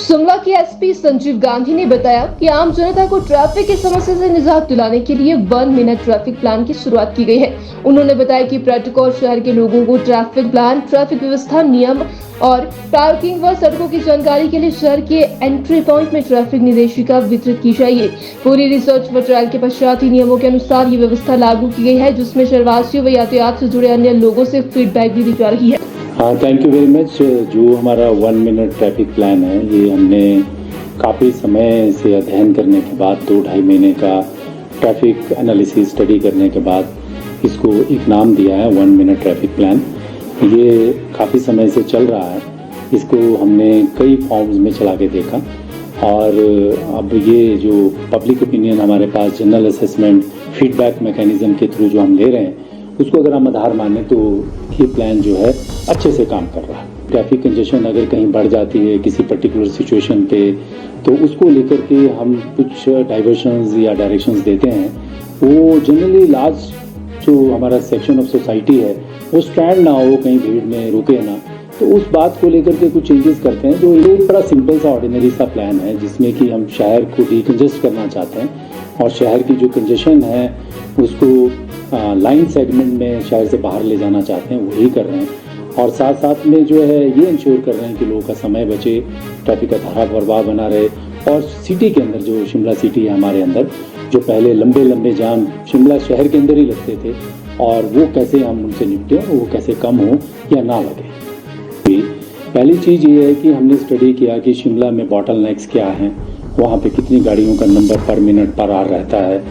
शिमला के एसपी संजीव गांधी ने बताया कि आम जनता को ट्रैफिक की समस्या से निजात दिलाने के लिए 1 मिनट ट्रैफिक प्लान की शुरुआत की गई है। उन्होंने बताया कि पर्यटकों और शहर के लोगों को ट्रैफिक प्लान, ट्रैफिक व्यवस्था नियम और पार्किंग व सड़कों की जानकारी के लिए शहर के एंट्री पॉइंट में ट्रैफिक निर्देशिका वितरित की जाएगी। पूरी रिसर्च व ट्रायल के पश्चात ही नियमों के अनुसार ये व्यवस्था लागू की गई है, जिसमें शहरवासियों व यातायात से जुड़े अन्य लोगों से फीडबैक भी दी जा रही है। हाँ, थैंक यू वेरी मच। जो हमारा 1 मिनट ट्रैफिक प्लान है, ये हमने काफ़ी समय से अध्ययन करने के बाद 2-2.5 महीने का ट्रैफिक एनालिसिस स्टडी करने के बाद इसको एक नाम दिया है 1 मिनट ट्रैफिक प्लान। ये काफ़ी समय से चल रहा है। इसको हमने कई फॉर्म्स में चला के देखा और अब ये जो पब्लिक ओपिनियन हमारे पास जनरल असेसमेंट फीडबैक मैकेनिज्म के थ्रू जो हम ले रहे हैं, उसको अगर हम आधार माने तो ये प्लान जो है अच्छे से काम कर रहा है। ट्रैफिक कंजेशन अगर कहीं बढ़ जाती है किसी पर्टिकुलर सिचुएशन पे, तो उसको लेकर के हम कुछ डाइवर्शंस या डायरेक्शंस देते हैं। वो जनरली लार्ज जो हमारा सेक्शन ऑफ सोसाइटी है वो स्ट्रैंड ना हो, कहीं भीड़ में रुके ना, तो उस बात को लेकर के कुछ चेंजेस करते हैं। जो एक बड़ा सिंपल सा ऑर्डिनरी सा प्लान है, जिसमें कि हम शहर को डिकंजेस्ट करना चाहते हैं और शहर की जो कंजेशन है उसको लाइन सेगमेंट में शहर से बाहर ले जाना चाहते हैं, वही कर रहे हैं। और साथ साथ में जो है ये इंश्योर कर रहे हैं कि लोगों का समय बचे, ट्रैफिक का धारा प्रवाह बना रहे। और सिटी के अंदर जो शिमला सिटी है हमारे अंदर, जो पहले लंबे लंबे जाम शिमला शहर के अंदर ही लगते थे, और वो कैसे हम उनसे निपटें, वो कैसे कम हो या ना लगे। पहली चीज़ ये है कि हमने स्टडी किया कि शिमला में बॉटल नेक्स क्या हैं, वहाँ पे कितनी गाड़ियों का नंबर पर मिनट पर आवर रहता है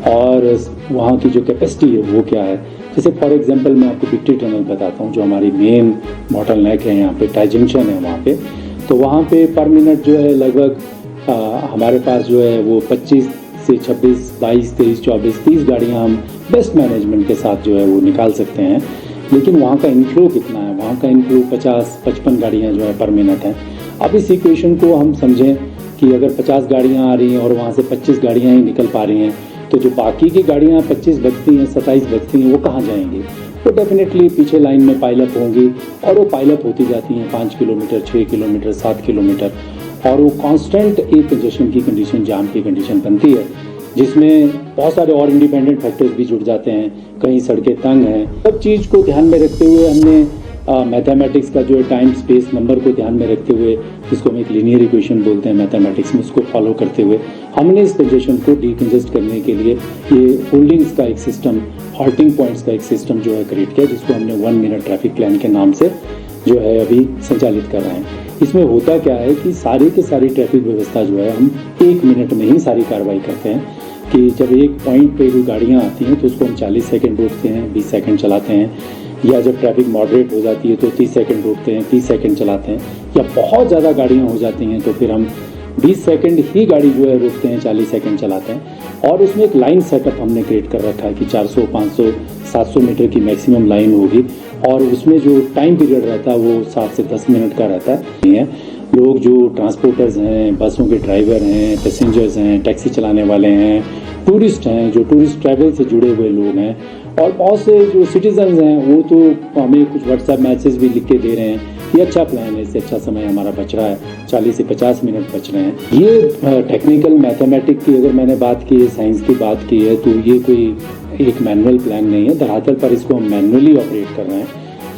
और वहाँ की जो कैपेसिटी है वो क्या है। जैसे फॉर एग्जांपल मैं आपको विक्ट्री टनल बताता हूँ, जो हमारी मेन बॉटल नेक है, यहाँ पे टाई जंक्शन है वहाँ पे, तो वहाँ पे पर मिनट जो है लगभग हमारे पास जो है वो 25 से 26, 22, 23, 24, 30 गाड़ियाँ हम बेस्ट मैनेजमेंट के साथ जो है वो निकाल सकते हैं। लेकिन वहाँ का इनफ्लो कितना है, वहाँ का इनफ्लो 50-55 गाड़ियाँ जो है पर मिनट हैं। अब इस इक्वेशन को हम समझें कि अगर 50 गाड़ियाँ आ रही हैं और वहाँ से 25 गाड़ियाँ ही निकल पा रही हैं, तो जो बाकी की गाड़ियाँ 25 बचती हैं, 27 बचती हैं, वो कहाँ जाएंगी? तो डेफिनेटली पीछे लाइन में पाइलअप होंगी और वो पाइलअप होती जाती हैं 5 किलोमीटर, 6 किलोमीटर, 7 किलोमीटर, और वो कांस्टेंट एक कंजेशन की कंडीशन, जाम की कंडीशन बनती है, जिसमें बहुत सारे और इंडिपेंडेंट फैक्टर्स भी जुड़ जाते हैं। कहीं सड़कें तंग हैं। सब चीज़ को ध्यान में रखते हुए हमने मैथमेटिक्स का जो है टाइम स्पेस नंबर को ध्यान में रखते हुए, जिसको हम एक लीनियर इक्वेशन बोलते हैं मैथमेटिक्स में, उसको फॉलो करते हुए हमने इस कंजेशन को डिकंजेस्ट करने के लिए ये होल्डिंग्स का एक सिस्टम, हॉल्टिंग पॉइंट्स का एक सिस्टम जो है क्रिएट किया, जिसको हमने 1 मिनट ट्रैफिक प्लान के नाम से जो है अभी संचालित कर रहे हैं। इसमें होता क्या है कि सारी की सारी ट्रैफिक व्यवस्था जो है हम 1 मिनट में ही सारी कार्रवाई करते हैं। कि जब एक पॉइंट पे कोई गाड़ियाँ आती हैं तो उसको हम 40 सेकंड रोकते हैं, 20 सेकंड चलाते हैं, या जब ट्रैफिक मॉडरेट हो जाती है तो 30 सेकंड रोकते हैं, 30 सेकंड चलाते हैं, या बहुत ज़्यादा गाड़ियाँ हो जाती हैं तो फिर हम 20 सेकंड ही गाड़ी जो है रोकते हैं, 40 सेकंड चलाते हैं। और उसमें एक लाइन सेटअप हमने क्रिएट कर रखा है कि 400, 500, 700 मीटर की मैक्सिमम लाइन होगी, और उसमें जो टाइम पीरियड रहता है वो 7 से 10 मिनट का रहता है। लोग जो ट्रांसपोर्टर्स हैं, बसों के ड्राइवर हैं, पैसेंजर्स हैं, टैक्सी चलाने वाले हैं, टूरिस्ट हैं, जो टूरिस्ट ट्रैवल से जुड़े हुए लोग हैं, और बहुत से जो सिटीजन्स हैं, वो तो हमें कुछ व्हाट्सएप मैसेज भी लिख के दे रहे हैं कि अच्छा प्लान है, इससे अच्छा समय हमारा बच रहा है, 40 से 50 मिनट बच रहे हैं। ये टेक्निकल मैथमेटिक्स की अगर मैंने बात की है, साइंस की बात की है, तो ये कोई एक मैनुअल प्लान नहीं है। धरातल पर इसको हम मैनुअली ऑपरेट कर रहे हैं।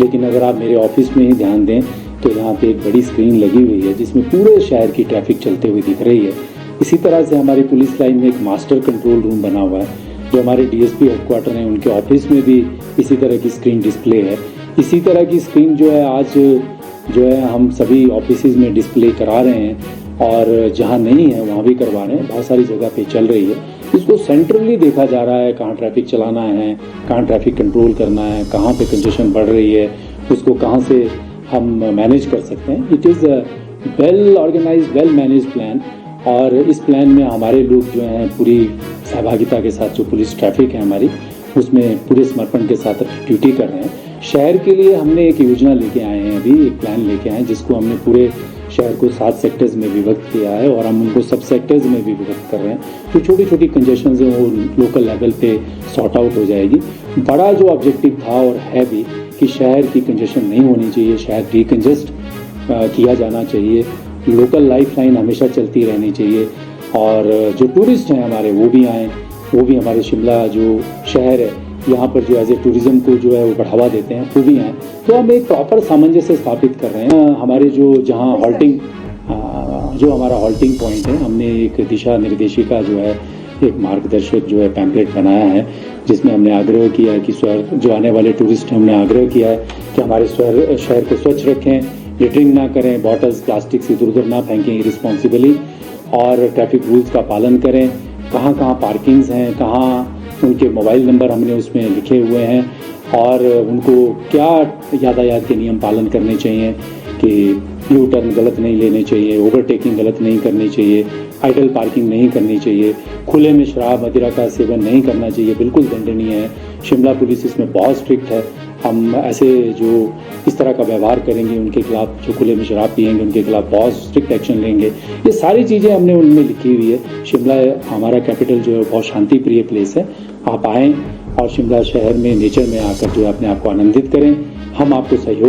लेकिन अगर आप मेरे ऑफिस में ही ध्यान दें तो यहाँ पे एक बड़ी स्क्रीन लगी हुई है जिसमें पूरे शहर की ट्रैफिक चलते हुए दिख रही है। इसी तरह से हमारी पुलिस लाइन में एक मास्टर कंट्रोल रूम बना हुआ है, जो हमारे डीएसपी हेडक्वार्टर हैं उनके ऑफिस में भी इसी तरह की स्क्रीन डिस्प्ले है। इसी तरह की स्क्रीन जो है आज जो है हम सभी ऑफिसेज में डिस्प्ले करा रहे हैं, और जहाँ नहीं है वहाँ भी करवा रहे हैं। बहुत सारी जगह पे चल रही है। इसको सेंट्रली देखा जा रहा है, कहाँ ट्रैफिक चलाना है, कहाँ ट्रैफिक कंट्रोल करना है, कहाँ पे कंजेशन बढ़ रही है, उसको कहाँ से हम मैनेज कर सकते हैं। It is a well organised, well manage plan. और इस प्लान में हमारे लोग जो हैं पूरी सहभागिता के साथ, जो पुलिस ट्रैफिक है हमारी, उसमें पूरे समर्पण के साथ ड्यूटी कर रहे हैं। शहर के लिए हमने एक योजना लेके आए हैं, अभी एक प्लान लेके आए हैं, जिसको हमने पूरे शहर को 7 सेक्टर्स में विभक्त किया है, और हम उनको सब सेक्टर्स में भी विभक्त कर रहे हैं। तो छोटी छोटी कंजेशन है वो लोकल लेवल पे सॉर्ट आउट हो जाएगी। बड़ा जो ऑब्जेक्टिव था और है भी कि शहर की कंजेशन नहीं होनी चाहिए, शहर डिकंजेस्ट किया जाना चाहिए, लोकल लाइफलाइन हमेशा चलती रहनी चाहिए और जो टूरिस्ट हैं हमारे वो भी आएँ, वो भी हमारे शिमला जो शहर है यहाँ पर जो एज ए टूरिज़्म को जो है वो बढ़ावा देते हैं, वो भी आएँ। तो हम एक प्रॉपर सामंजस्य स्थापित कर रहे हैं। हमारे जो जहाँ हॉल्टिंग जो हमारा हॉल्टिंग पॉइंट है, हमने एक दिशा निर्देशिका जो है, एक मार्गदर्शक जो है पैम्पलेट बनाया है, जिसमें हमने आग्रह किया है कि जो आने वाले टूरिस्ट हैं, हमने आग्रह किया है कि हमारे शहर को स्वच्छ रखें, लिटरिंग ना करें, बॉटल्स प्लास्टिक से इधर उधर ना फेंकें रिस्पॉन्सिबली, और ट्रैफिक रूल्स का पालन करें। कहाँ कहाँ पार्किंग्स हैं, कहाँ उनके मोबाइल नंबर हमने उसमें लिखे हुए हैं, और उनको क्या यातायात के नियम पालन करने चाहिए कि यू टर्न गलत नहीं लेने चाहिए, ओवरटेकिंग गलत नहीं करनी चाहिए, आइडल पार्किंग नहीं करनी चाहिए, खुले में शराब मदिरा का सेवन नहीं करना चाहिए, बिल्कुल दंडनीय है। शिमला पुलिस इसमें बहुत स्ट्रिक्ट है। हम ऐसे जो इस तरह का व्यवहार करेंगे उनके खिलाफ, जो खुले में शराब पिएंगे उनके खिलाफ बहुत स्ट्रिक्ट एक्शन लेंगे। ये सारी चीज़ें हमने उनमें लिखी हुई है। शिमला हमारा कैपिटल जो है बहुत शांति प्रिय प्लेस है। आप आएँ और शिमला शहर में नेचर में आकर जो है अपने आप को आनंदित करें। हम आपको सहयोग